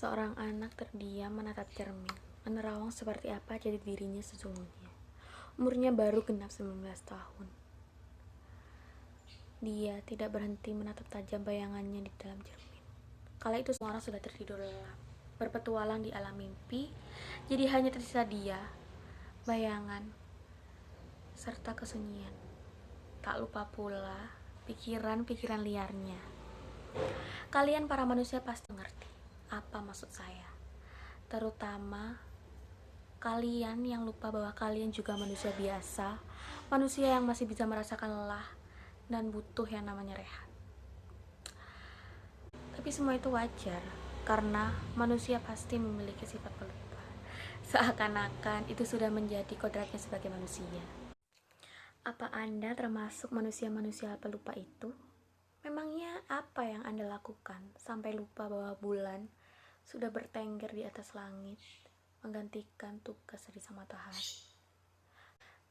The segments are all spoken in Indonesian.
Seorang anak terdiam menatap cermin, menerawang seperti apa jadi dirinya sesungguhnya. Umurnya baru genap 19 tahun. Dia tidak berhenti menatap tajam bayangannya di dalam cermin. Kala itu semua orang sudah tertidur lelap, berpetualang di alam mimpi, jadi hanya tersisa dia, bayangan, serta kesunyian. Tak lupa pula pikiran-pikiran liarnya. Kalian para manusia pasti mengerti apa maksud saya. Terutama kalian yang lupa bahwa kalian juga manusia biasa, manusia yang masih bisa merasakan lelah dan butuh yang namanya rehat. Tapi semua itu wajar, karena manusia pasti memiliki sifat pelupa. Seakan-akan itu sudah menjadi kodratnya sebagai manusia. Apa Anda termasuk manusia-manusia pelupa itu? Memangnya apa yang Anda lakukan sampai lupa bahwa bulan sudah bertengger di atas langit, menggantikan tugas dari sang matahari?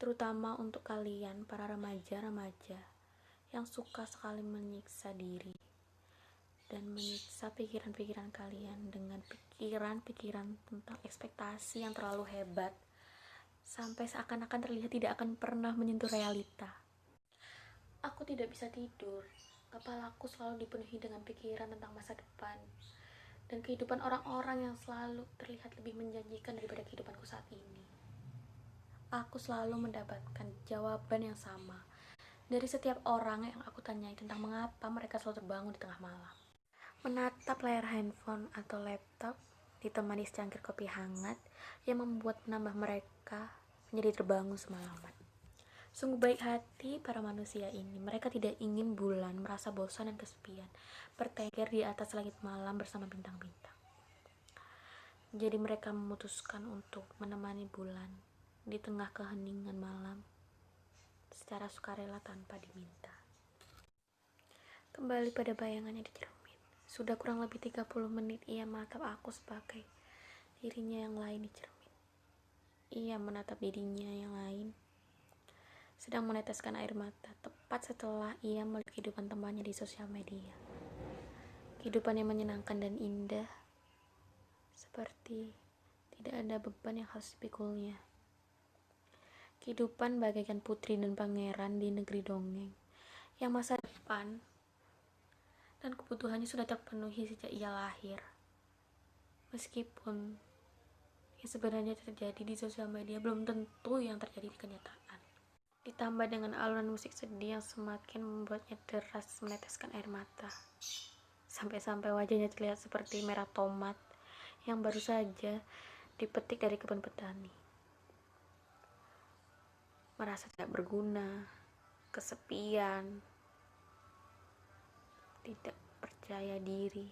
Terutama untuk kalian para remaja-remaja yang suka sekali menyiksa diri dan menyiksa pikiran-pikiran kalian dengan pikiran-pikiran tentang ekspektasi yang terlalu hebat, sampai seakan-akan terlihat tidak akan pernah menyentuh realita. Aku tidak bisa tidur. Kepalaku selalu dipenuhi dengan pikiran tentang masa depan dan kehidupan orang-orang yang selalu terlihat lebih menjanjikan daripada kehidupanku saat ini. Aku selalu mendapatkan jawaban yang sama dari setiap orang yang aku tanyai tentang mengapa mereka selalu terbangun di tengah malam. Menatap layar handphone atau laptop ditemani secangkir kopi hangat yang membuat menambah mereka menjadi terbangun semalaman. Sungguh baik hati para manusia ini. Mereka tidak ingin bulan merasa bosan dan kesepian, bertengger di atas langit malam bersama bintang-bintang. Jadi mereka memutuskan untuk menemani bulan di tengah keheningan malam secara sukarela tanpa diminta. Kembali pada bayangannya di cermin. Sudah kurang lebih 30 menit ia menatap aku sebagai dirinya yang lain di cermin. Ia menatap dirinya yang lain sedang meneteskan air mata tepat setelah ia melihat kehidupan temannya di sosial media. Kehidupan yang menyenangkan dan indah, seperti tidak ada beban yang harus dipikulnya. Kehidupan bagaikan putri dan pangeran di negeri dongeng, yang masa depan dan kebutuhannya sudah terpenuhi sejak ia lahir. Meskipun yang sebenarnya terjadi di sosial media belum tentu yang terjadi di kenyataan. Ditambah dengan alunan musik sedih yang semakin membuatnya deras meneteskan air mata. Sampai-sampai wajahnya terlihat seperti merah tomat yang baru saja dipetik dari kebun petani. Merasa tidak berguna, kesepian, tidak percaya diri,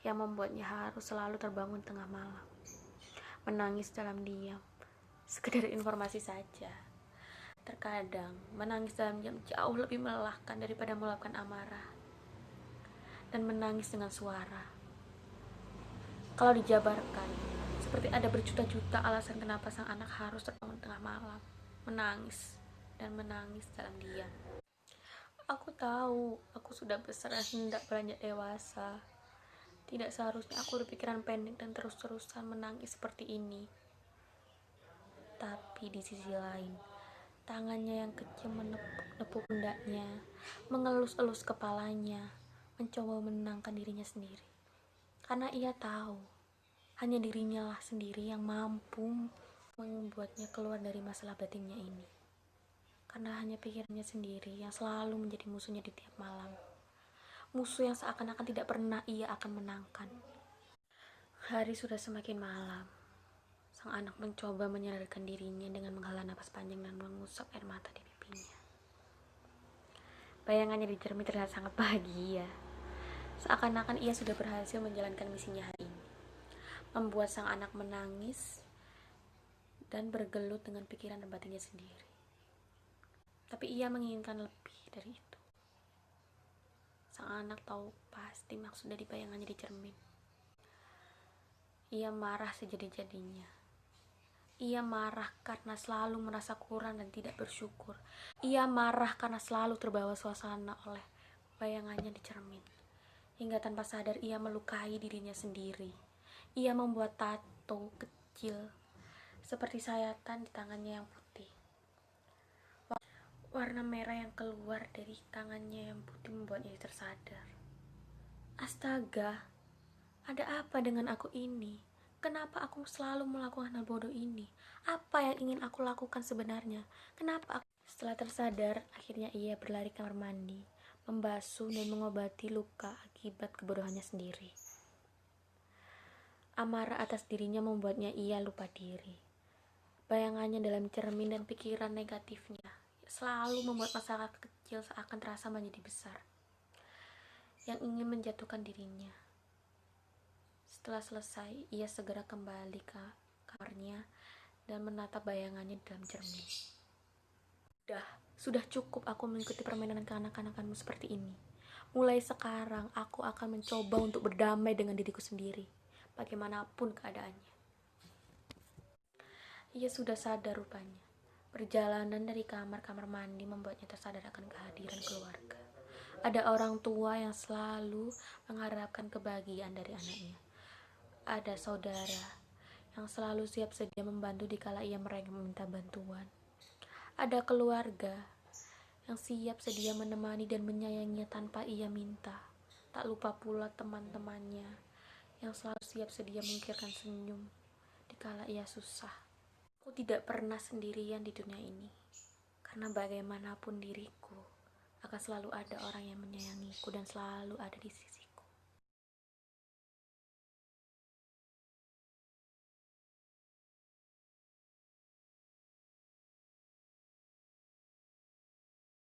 yang membuatnya harus selalu terbangun tengah malam, menangis dalam diam, sekedar informasi saja. Terkadang menangis dalam diam jauh lebih melelahkan daripada meluapkan amarah dan menangis dengan suara. Kalau dijabarkan, seperti ada berjuta-juta alasan kenapa sang anak harus terbangun tengah malam, menangis dan menangis dalam diam. Aku tahu, aku sudah besar dan hendak beranjak dewasa. Tidak seharusnya aku berpikiran pendek dan terus-terusan menangis seperti ini. Tapi di sisi lain, tangannya yang kecil menepuk pundaknya, mengelus-elus kepalanya, mencoba menenangkan dirinya sendiri. Karena ia tahu, hanya dirinya lah sendiri yang mampu membuatnya keluar dari masalah batinnya ini. Karena hanya pikirannya sendiri yang selalu menjadi musuhnya di tiap malam. Musuh yang seakan-akan tidak pernah ia akan menangkan. Hari sudah semakin malam. Sang anak mencoba menyadarkan dirinya dengan menghela napas panjang dan mengusap air mata di pipinya. Bayangannya di cermin terlihat sangat bahagia. Seakan-akan ia sudah berhasil menjalankan misinya hari ini. Membuat sang anak menangis dan bergelut dengan pikiran dan batinnya sendiri. Tapi ia menginginkan lebih dari itu. Sang anak tahu pasti maksud dari bayangannya di cermin. Ia marah sejadi-jadinya. Ia marah karena selalu merasa kurang dan tidak bersyukur. Ia marah karena selalu terbawa suasana oleh bayangannya di cermin. Hingga tanpa sadar ia melukai dirinya sendiri. Ia membuat tato kecil seperti sayatan di tangannya yang putih. Warna merah yang keluar dari tangannya yang putih membuatnya tersadar. Astaga, ada apa dengan aku ini? Kenapa aku selalu melakukan hal bodoh ini? Apa yang ingin aku lakukan sebenarnya? Kenapa aku... Setelah tersadar, akhirnya ia berlari ke kamar mandi, membasuh dan mengobati luka akibat kebodohannya sendiri. Amarah atas dirinya membuatnya ia lupa diri. Bayangannya dalam cermin dan pikiran negatifnya selalu membuat masalah kecil seakan terasa menjadi besar, yang ingin menjatuhkan dirinya. Setelah selesai, ia segera kembali ke kamarnya dan menatap bayangannya dalam cermin. Sudah cukup aku mengikuti permainan kanak-kanakanmu seperti ini. Mulai sekarang, aku akan mencoba untuk berdamai dengan diriku sendiri, bagaimanapun keadaannya. Ia sudah sadar rupanya. Perjalanan dari kamar mandi membuatnya tersadar akan kehadiran keluarga. Ada orang tua yang selalu mengharapkan kebahagiaan dari anaknya. Ada saudara yang selalu siap sedia membantu dikala ia mereka meminta bantuan. Ada keluarga yang siap sedia menemani dan menyayanginya tanpa ia minta. Tak lupa pula teman-temannya yang selalu siap sedia mengukirkan senyum dikala ia susah. Aku tidak pernah sendirian di dunia ini, karena bagaimanapun diriku, akan selalu ada orang yang menyayangiku dan selalu ada di sisi